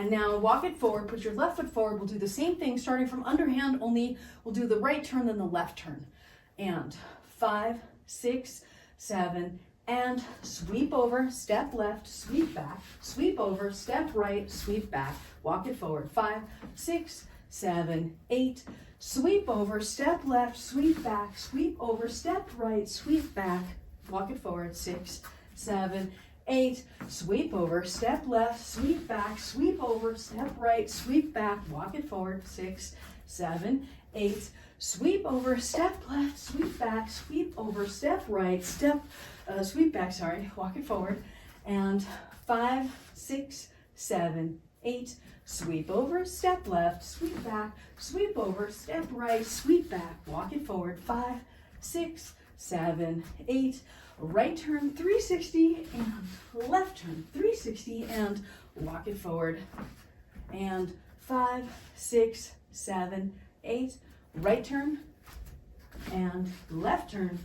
And now walk it forward, put your left foot forward. We'll do the same thing starting from underhand, only we'll do the right turn, then the left turn. And 5, 6, 7, and sweep over, step left, sweep back, sweep over, step right, sweep back, walk it forward. 5, 6, 7, 8, sweep over, step left, sweep back, sweep over, step right, sweep back, walk it forward. 6, 7, 8, sweep over, step left, sweep back, sweep over, step right, sweep back, walk it forward. 6, 7, 8, sweep over, step left, sweep back, sweep over, step right, sweep back, sorry, walk it forward. And 5, 6, 7, 8, sweep over, step left, sweep back, sweep over, step right, sweep back, walk it forward. 5, 6, 7, 8, right turn 360 and left turn 360 and walk it forward. And 5, 6, 7, 8, right turn and left turn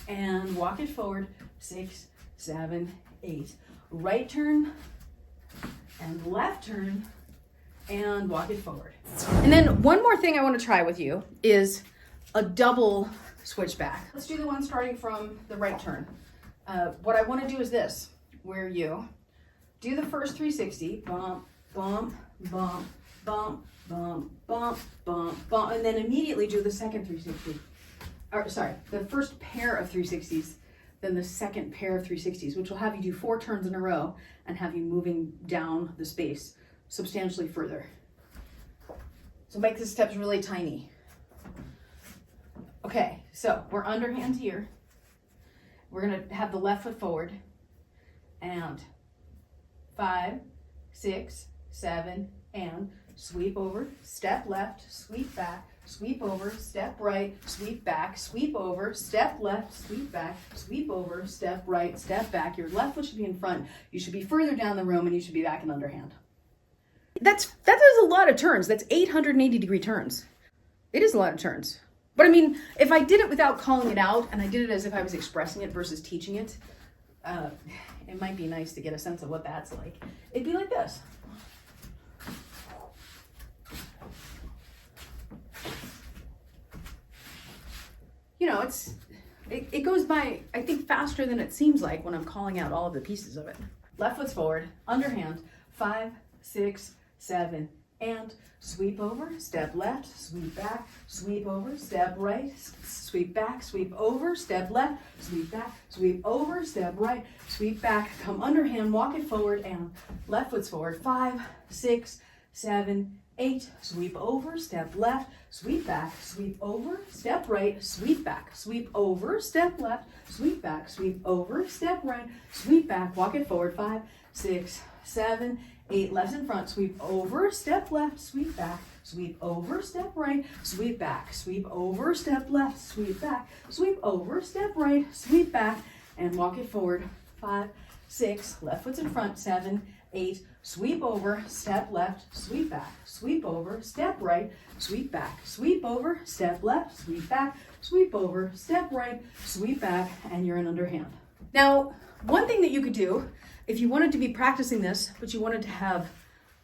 and walk it forward. 6, 7, 8, right turn and left turn and walk it forward. And then one more thing I want to try with you is a double switchback. Let's do the one starting from the right turn. What I want to do is this, where you do the first 360, bump, bump, bump, bump, bump, bump, bump, bump, and then immediately do the second 360. Or sorry, the first pair of 360s, then the second pair of 360s, which will have you do 4 turns in a row and have you moving down the space substantially further. So make the steps really tiny. Okay, so we're underhand here. We're gonna have the left foot forward and 5, 6, 7, and sweep over, step left, sweep back, sweep over, step right, sweep back, sweep over, step left, sweep back, sweep over, step right, step back. Your left foot should be in front. You should be further down the room and you should be back in underhand. That is a lot of turns. That's 880-degree turns. It is a lot of turns. But I mean, if I did it without calling it out and I did it as if I was expressing it versus teaching it, it might be nice to get a sense of what that's like. It'd be like this. You know, it goes by, I think, faster than it seems like when I'm calling out all of the pieces of it. Left foot's forward, underhand, 5, 6, 7, and sweep over, step left, sweep back, sweep over, step right, sweep back, sweep over, step left, sweep back, sweep over, step right, sweep back, come underhand, walk it forward, and left foot's forward, 5, 6, 7, 8, sweep over, step left, sweep back, sweep over, step right, sweep back, sweep over, step left, sweep back, sweep over, step right, sweep back, walk it forward, 5, 6, 7, 8, left in front, sweep over, step left, sweep back, sweep over, step right, sweep back, sweep over, step left, sweep back, sweep over, step right, sweep back, and walk it forward, 5, 6, left foot's in front, 7, 8, sweep over, step left, sweep back, sweep over, step right, sweep back, sweep over, step left, sweep back, sweep over, step right, sweep back, and you're in underhand. Now, one thing that you could do, if you wanted to be practicing this, but you wanted to have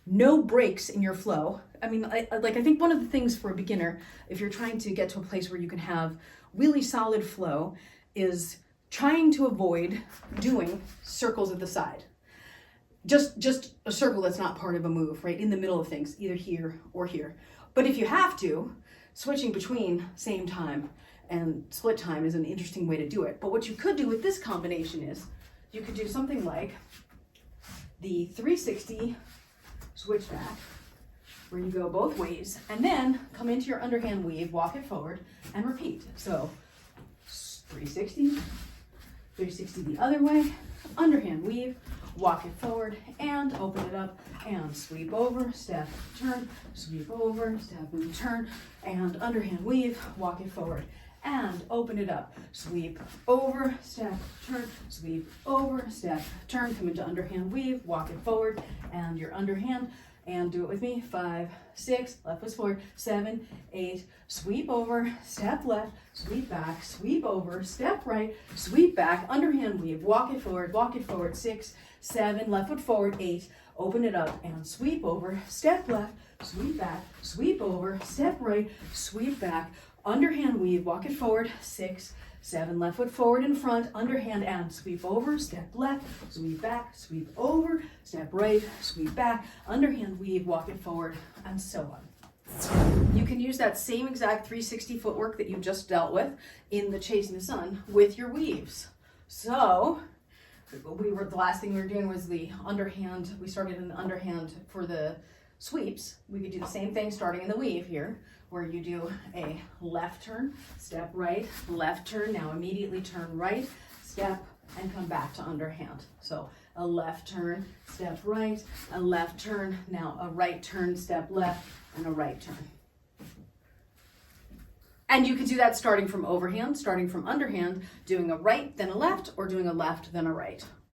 no breaks in your flow, I mean, I think one of the things for a beginner, if you're trying to get to a place where you can have really solid flow, is trying to avoid doing circles at the side. Just a circle that's not part of a move, right? In the middle of things, either here or here. But if you have to, switching between same time and split time is an interesting way to do it. But what you could do with this combination is, you could do something like the 360 switchback, where you go both ways, and then come into your underhand weave, walk it forward, and repeat. So 360, 360 the other way, underhand weave, walk it forward, and open it up, and sweep over, step, turn, sweep over, step, and turn, and underhand weave, walk it forward, and open it up, sweep over, step, turn, sweep over, step, turn, come into underhand weave, walk it forward, and your underhand, and do it with me, 5, 6, left foot forward, 7, 8, sweep over, step left, sweep back, sweep over, step right, sweep back, underhand weave, walk it forward, 6, 7, left foot forward, 8, open it up and sweep over, step left, sweep back, sweep over, step right, sweep back, underhand weave, walk it forward, 6, 7, left foot forward in front, underhand and sweep over, step left, sweep back, sweep over, step right, sweep back, underhand weave, walk it forward, and so on. You can use that same exact 360 footwork that you just dealt with in the Chasing the Sun with your weaves. So the last thing we were doing was the underhand. We started in the underhand for the sweeps. We could do the same thing starting in the weave here, where you do a left turn, step right, left turn, now immediately turn right, step, and come back to underhand. So a left turn, step right, a left turn, now a right turn, step left, and a right turn. And you can do that starting from overhand, starting from underhand, doing a right, then a left, or doing a left, then a right.